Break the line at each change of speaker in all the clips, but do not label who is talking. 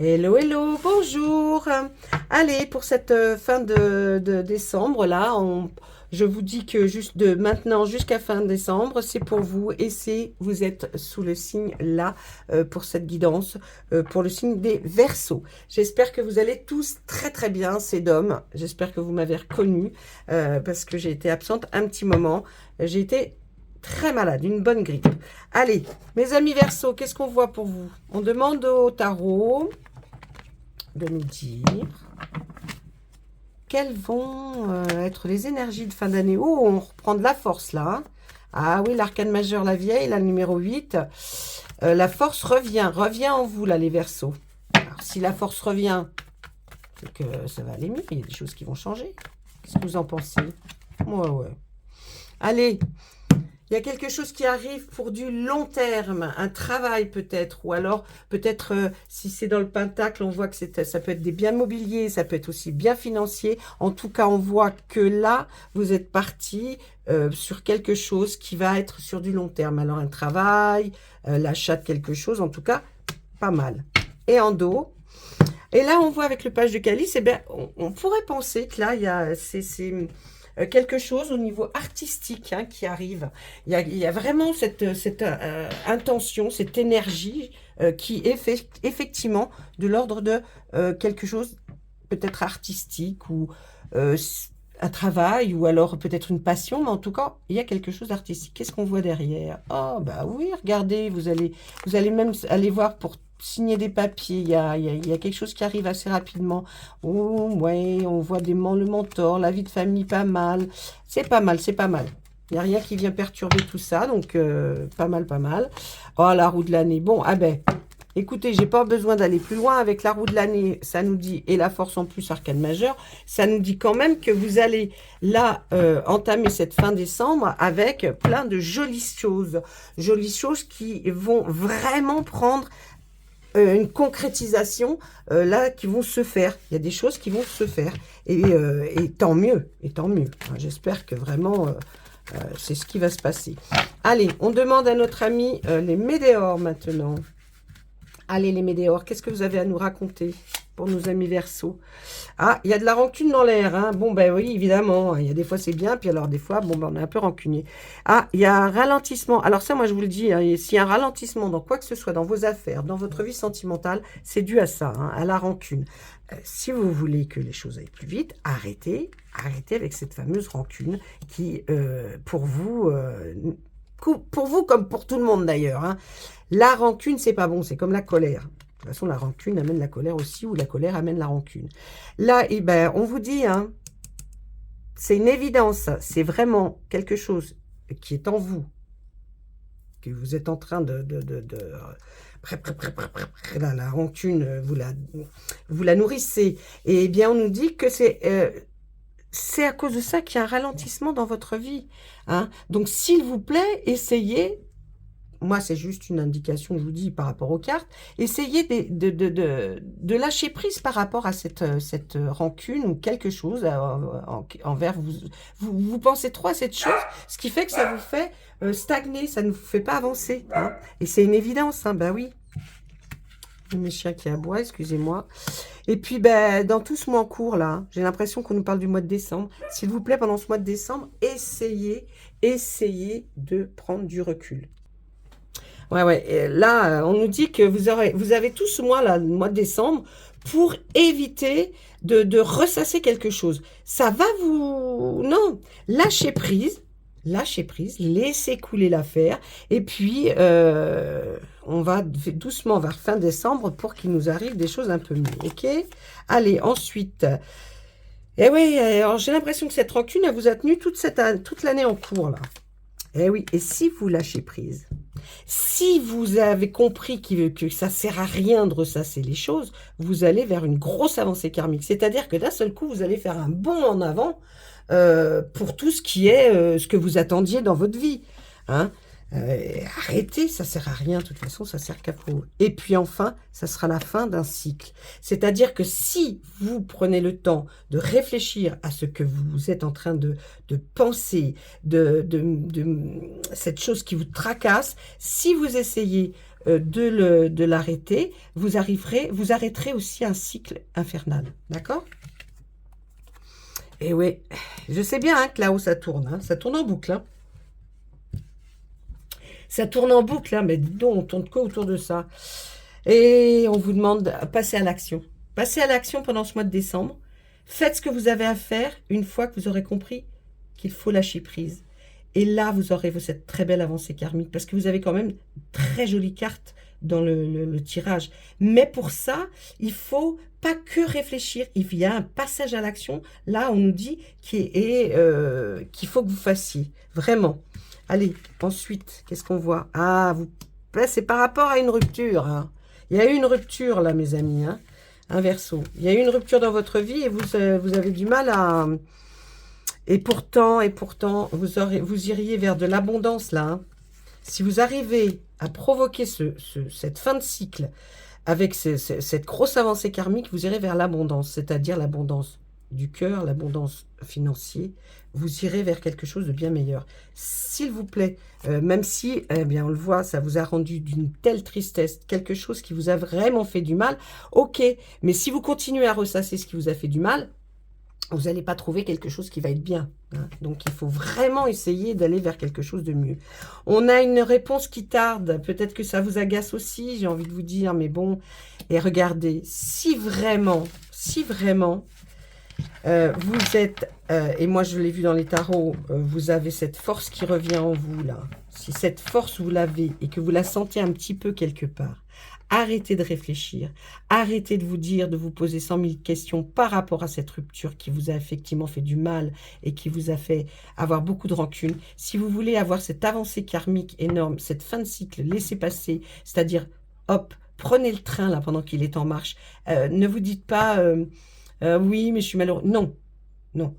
Hello, hello, bonjour. Allez, pour cette fin de décembre, là, je vous dis que juste de maintenant jusqu'à fin décembre, c'est pour vous et vous êtes sous le signe là pour cette guidance, pour le signe des Verseaux. J'espère que vous allez tous très très bien, c'est Dom. J'espère que vous m'avez reconnu parce que j'ai été absente un petit moment. J'ai été très malade, une bonne grippe. Allez, mes amis Verseaux, qu'est-ce qu'on voit pour vous? On demande au tarot de nous dire quelles vont être les énergies de fin d'année. Oh, on reprend de la force là. Hein. Ah oui, l'arcane majeur, la vieille, la numéro 8. La force revient en vous là, les Verseaux. Alors, si la force revient, c'est que ça va aller mieux. Il y a des choses qui vont changer. Qu'est-ce que vous en pensez? Ouais. Allez, il y a quelque chose qui arrive pour du long terme, un travail peut-être, ou alors peut-être si c'est dans le pentacle, on voit que ça peut être des biens mobiliers, ça peut être aussi bien financier. En tout cas, on voit que là, vous êtes parti sur quelque chose qui va être sur du long terme. Alors un travail, l'achat de quelque chose, en tout cas, pas mal. Et en dos. Et là, on voit avec le page de calice, eh bien, on pourrait penser que là, il y a quelque chose au niveau artistique hein, qui arrive. Il y a vraiment cette intention, cette énergie qui est effectivement de l'ordre de quelque chose peut-être artistique ou un travail ou alors peut-être une passion, mais en tout cas, il y a quelque chose d'artistique. Qu'est-ce qu'on voit derrière? Oh, bah oui, regardez, vous allez même aller voir pour signer des papiers, il y a quelque chose qui arrive assez rapidement. Oh, ouais, on voit le mentor, la vie de famille, pas mal. C'est pas mal, c'est pas mal. Il n'y a rien qui vient perturber tout ça, donc pas mal, pas mal. Oh, la roue de l'année. Bon, ah ben, écoutez, j'ai pas besoin d'aller plus loin avec la roue de l'année, ça nous dit, et la force en plus, arcane majeur, ça nous dit quand même que vous allez là entamer cette fin décembre avec plein de jolies choses qui vont vraiment prendre une concrétisation là qui vont se faire. Il y a des choses qui vont se faire et tant mieux, et tant mieux. Enfin, j'espère que vraiment c'est ce qui va se passer. Allez, on demande à notre ami les Médéors maintenant. Allez les Médéors, qu'est-ce que vous avez à nous raconter pour nos amis Verseaux? Ah, il y a de la rancune dans l'air. Hein. Bon, ben oui, évidemment. Il y a des fois, c'est bien. Puis alors, des fois, bon, ben, on est un peu rancunier. Ah, il y a un ralentissement. Alors ça, moi, je vous le dis, hein, s'il y a un ralentissement dans quoi que ce soit, dans vos affaires, dans votre vie sentimentale, c'est dû à ça, hein, à la rancune. Si vous voulez que les choses aillent plus vite, arrêtez avec cette fameuse rancune qui, pour vous comme pour tout le monde d'ailleurs, hein, la rancune, c'est pas bon. C'est comme la colère. De toute façon, la rancune amène la colère aussi, ou la colère amène la rancune. Là, eh ben, on vous dit, hein, c'est une évidence, c'est vraiment quelque chose qui est en vous, que vous êtes en train la rancune, vous la nourrissez. Et eh bien, on nous dit que c'est à cause de ça qu'il y a un ralentissement dans votre vie. Hein. Donc, s'il vous plaît, essayez. Moi, c'est juste une indication, je vous dis, par rapport aux cartes. Essayez de lâcher prise par rapport à cette rancune ou quelque chose envers vous. Vous pensez trop à cette chose, ce qui fait que ça vous fait stagner, ça ne vous fait pas avancer. Hein. Et c'est une évidence, hein, ben oui. Mes chiens qui aboient, excusez-moi. Et puis, ben, dans tout ce mois en cours, là, j'ai l'impression qu'on nous parle du mois de décembre. S'il vous plaît, pendant ce mois de décembre, essayez de prendre du recul. Ouais. Et là, on nous dit que vous avez tout ce mois-là, le mois de décembre, pour éviter de ressasser quelque chose. Ça va vous... Non, lâchez prise, laissez couler l'affaire. Et puis, on va doucement vers fin décembre pour qu'il nous arrive des choses un peu mieux. Ok? Allez, ensuite... Eh oui, alors j'ai l'impression que cette rancune, elle vous a tenu toute l'année en cours, là. Eh oui, et si vous lâchez prise, si vous avez compris que ça sert à rien de ressasser les choses, vous allez vers une grosse avancée karmique. C'est-à-dire que d'un seul coup, vous allez faire un bond en avant pour tout ce qui est ce que vous attendiez dans votre vie. Hein. Arrêtez, ça sert à rien, de toute façon, ça sert qu'à vous. Et puis enfin, ça sera la fin d'un cycle. C'est-à-dire que si vous prenez le temps de réfléchir à ce que vous êtes en train de penser, de cette chose qui vous tracasse, si vous essayez de l'arrêter, vous arrêterez aussi un cycle infernal. D'accord? Et oui, je sais bien hein, que là-haut ça tourne. Hein, ça tourne en boucle. Hein. Ça tourne en boucle, hein, mais dis donc, on tourne que autour de ça. Et on vous demande de passer à l'action. Passez à l'action pendant ce mois de décembre. Faites ce que vous avez à faire une fois que vous aurez compris qu'il faut lâcher prise. Et là, vous aurez cette très belle avancée karmique parce que vous avez quand même très jolies cartes dans le tirage. Mais pour ça, il faut pas que réfléchir. Il y a un passage à l'action. Là, on nous dit qu'il faut que vous fassiez. Vraiment. Allez, ensuite, qu'est-ce qu'on voit? Ah, c'est par rapport à une rupture. Hein. Il y a eu une rupture, là, mes amis. Hein. Un Verseau. Il y a eu une rupture dans votre vie et vous avez du mal à... Et pourtant, vous iriez vers de l'abondance, là. Hein. Si vous arrivez à provoquer cette fin de cycle avec cette grosse avancée karmique, vous irez vers l'abondance, c'est-à-dire l'abondance du cœur, l'abondance financière. Vous irez vers quelque chose de bien meilleur. S'il vous plaît, même si, eh bien, on le voit, ça vous a rendu d'une telle tristesse, quelque chose qui vous a vraiment fait du mal, ok, mais si vous continuez à ressasser ce qui vous a fait du mal, vous n'allez pas trouver quelque chose qui va être bien. Hein. Donc, il faut vraiment essayer d'aller vers quelque chose de mieux. On a une réponse qui tarde. Peut-être que ça vous agace aussi, j'ai envie de vous dire. Mais bon, et regardez, si vraiment, vous êtes, et moi je l'ai vu dans les tarots, vous avez cette force qui revient en vous, là. Si cette force, vous l'avez et que vous la sentez un petit peu quelque part, arrêtez de réfléchir, arrêtez de vous dire, de vous poser 100 000 questions par rapport à cette rupture qui vous a effectivement fait du mal et qui vous a fait avoir beaucoup de rancune. Si vous voulez avoir cette avancée karmique énorme, cette fin de cycle, laissez passer, c'est-à-dire, hop, prenez le train là pendant qu'il est en marche. Ne vous dites pas, oui, mais je suis malheureux. Non, non.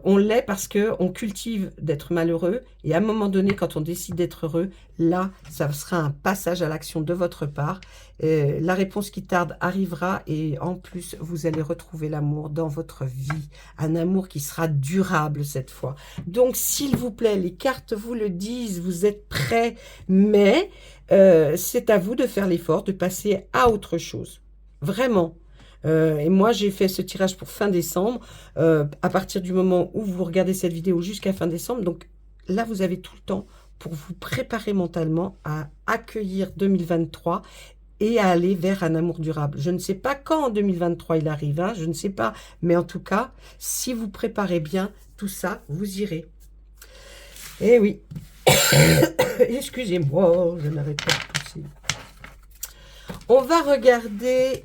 On l'est parce qu'on cultive d'être malheureux et à un moment donné, quand on décide d'être heureux, là, ça sera un passage à l'action de votre part. La réponse qui tarde arrivera et en plus, vous allez retrouver l'amour dans votre vie. Un amour qui sera durable cette fois. Donc, s'il vous plaît, les cartes vous le disent, vous êtes prêts, mais c'est à vous de faire l'effort de passer à autre chose. Vraiment. Et moi, j'ai fait ce tirage pour fin décembre, à partir du moment où vous regardez cette vidéo jusqu'à fin décembre. Donc là, vous avez tout le temps pour vous préparer mentalement à accueillir 2023 et à aller vers un amour durable. Je ne sais pas quand en 2023 il arrive, hein, je ne sais pas. Mais en tout cas, si vous préparez bien tout ça, vous irez. Eh oui. Excusez-moi, je n'arrête pas de tousser. On va regarder...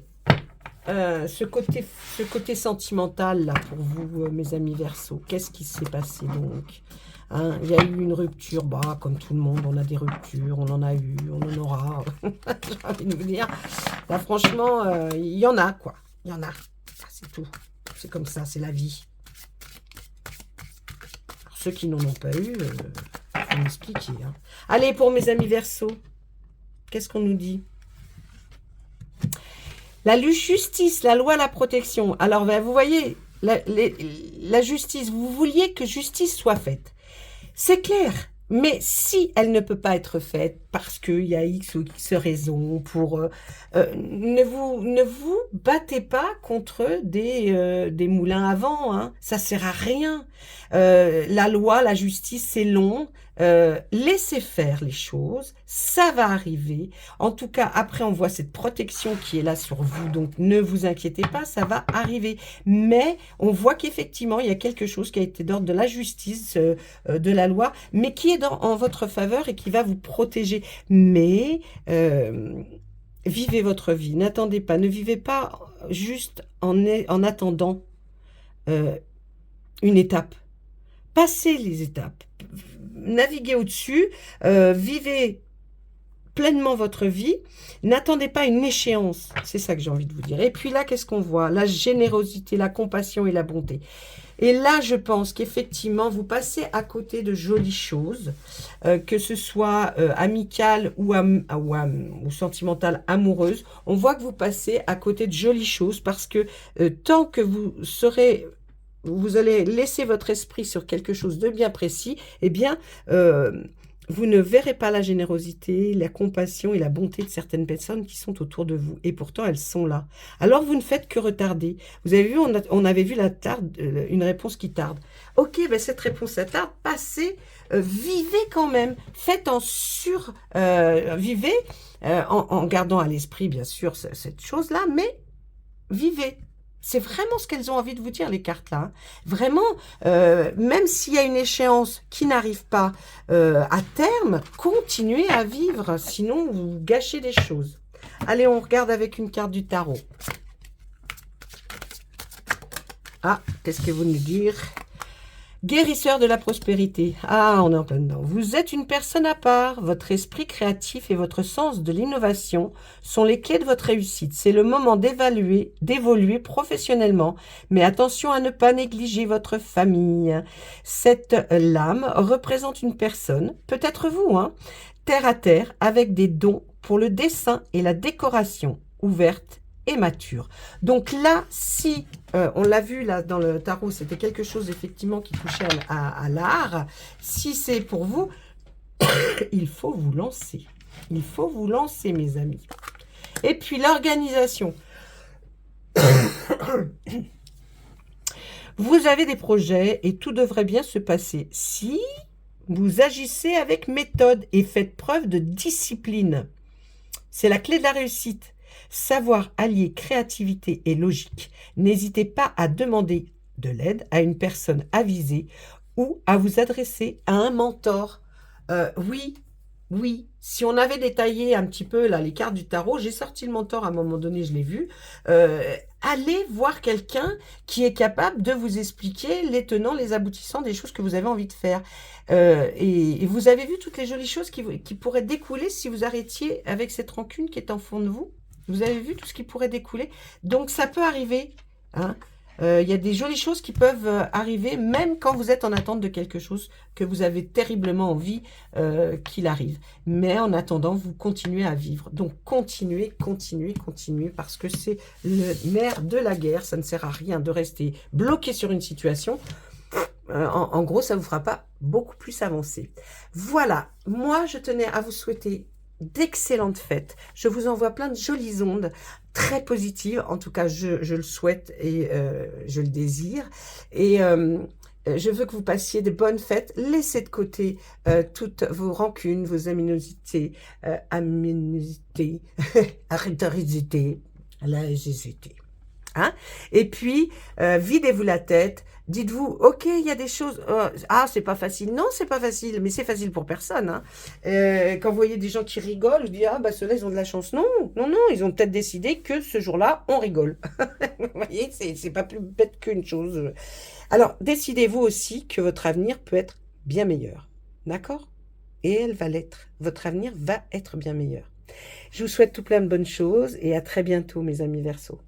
ce côté sentimental là pour vous, mes amis Verseau. Qu'est-ce qui s'est passé donc? Hein, il y a eu une rupture, bah, comme tout le monde, on a des ruptures, on en a eu, on en aura. J'ai envie de vous dire. Là, franchement, il y en a, quoi. Il y en a. C'est tout. C'est comme ça, c'est la vie. Alors, ceux qui n'en ont pas eu, il faut m'expliquer. Hein. Allez, pour mes amis Verseau, qu'est-ce qu'on nous dit? La justice, la loi, la protection. Alors, ben, vous voyez, la justice, vous vouliez que justice soit faite. C'est clair, mais si elle ne peut pas être faite parce qu'il y a X ou X raisons, ne vous battez pas contre des moulins à vent. Hein. Ça sert à rien. La loi, la justice, c'est long. Laissez faire les choses, ça va arriver. En tout cas, après, on voit cette protection qui est là sur vous, donc ne vous inquiétez pas, ça va arriver. Mais on voit qu'effectivement, il y a quelque chose qui a été d'ordre de la justice, de la loi, mais qui est en votre faveur et qui va vous protéger. Mais vivez votre vie, n'attendez pas, ne vivez pas juste en attendant une étape. Passez les étapes. Naviguez au-dessus, vivez pleinement votre vie, n'attendez pas une échéance, c'est ça que j'ai envie de vous dire. Et puis là, qu'est-ce qu'on voit? La générosité, la compassion et la bonté. Et là, je pense qu'effectivement, vous passez à côté de jolies choses, que ce soit amicales ou sentimentales, amoureuses. On voit que vous passez à côté de jolies choses parce que tant que vous allez laisser votre esprit sur quelque chose de bien précis, eh bien, Vous ne verrez pas la générosité, la compassion et la bonté de certaines personnes qui sont autour de vous. Et pourtant, elles sont là. Alors, vous ne faites que retarder. Vous avez vu, on avait vu la tarde, une réponse qui tarde. Ok, ben cette réponse à tarde, passez, vivez quand même. Faites en sur... vivez en gardant à l'esprit, bien sûr, cette chose-là, mais vivez. C'est vraiment ce qu'elles ont envie de vous dire, les cartes là. Vraiment, même s'il y a une échéance qui n'arrive pas à terme, continuez à vivre, sinon vous gâchez les choses. Allez, on regarde avec une carte du tarot. Ah, qu'est-ce que vous nous dire? Guérisseur de la prospérité. Ah, on est en plein dedans. Vous êtes une personne à part. Votre esprit créatif et votre sens de l'innovation sont les clés de votre réussite. C'est le moment d'évoluer professionnellement. Mais attention à ne pas négliger votre famille. Cette lame représente une personne, peut-être vous, hein, terre à terre, avec des dons pour le dessin et la décoration, ouverte et mature. Donc là, si on l'a vu là dans le tarot, c'était quelque chose effectivement qui touchait à l'art. Si c'est pour vous, il faut vous lancer. Il faut vous lancer, mes amis. Et puis l'organisation. Vous avez des projets et tout devrait bien se passer si vous agissez avec méthode et faites preuve de discipline. C'est la clé de la réussite. Savoir allier créativité et logique. N'hésitez pas à demander de l'aide à une personne avisée ou à vous adresser à un mentor. Oui, si on avait détaillé un petit peu là les cartes du tarot, j'ai sorti le mentor à un moment donné, je l'ai vu. Allez voir quelqu'un qui est capable de vous expliquer les tenants, les aboutissants des choses que vous avez envie de faire. Et vous avez vu toutes les jolies choses qui pourraient découler si vous arrêtiez avec cette rancune qui est en fond de vous. Vous avez vu tout ce qui pourrait découler. Donc ça peut arriver, hein. Il y a des jolies choses qui peuvent arriver, même quand vous êtes en attente de quelque chose que vous avez terriblement envie qu'il arrive. Mais en attendant, vous continuez à vivre. Donc continuez, parce que c'est le nerf de la guerre. Ça ne sert à rien de rester bloqué sur une situation. En gros, ça ne vous fera pas beaucoup plus avancer. Voilà, moi je tenais à vous souhaiter d'excellentes fêtes. Je vous envoie plein de jolies ondes, très positives. En tout cas, je le souhaite et je le désire. Et je veux que vous passiez de bonnes fêtes. Laissez de côté toutes vos rancunes, vos aminosités, arrêtoriosités, la hésité. Hein? Et puis, videz-vous la tête. Dites-vous, ok, il y a des choses... c'est pas facile. Non, c'est pas facile, mais c'est facile pour personne. Hein. Quand vous voyez des gens qui rigolent, vous dites, ceux-là, ils ont de la chance. Non, ils ont peut-être décidé que ce jour-là, on rigole. Vous voyez, c'est pas plus bête qu'une chose. Alors, décidez-vous aussi que votre avenir peut être bien meilleur. D'accord? Et elle va l'être. Votre avenir va être bien meilleur. Je vous souhaite tout plein de bonnes choses et à très bientôt, mes amis Verseaux.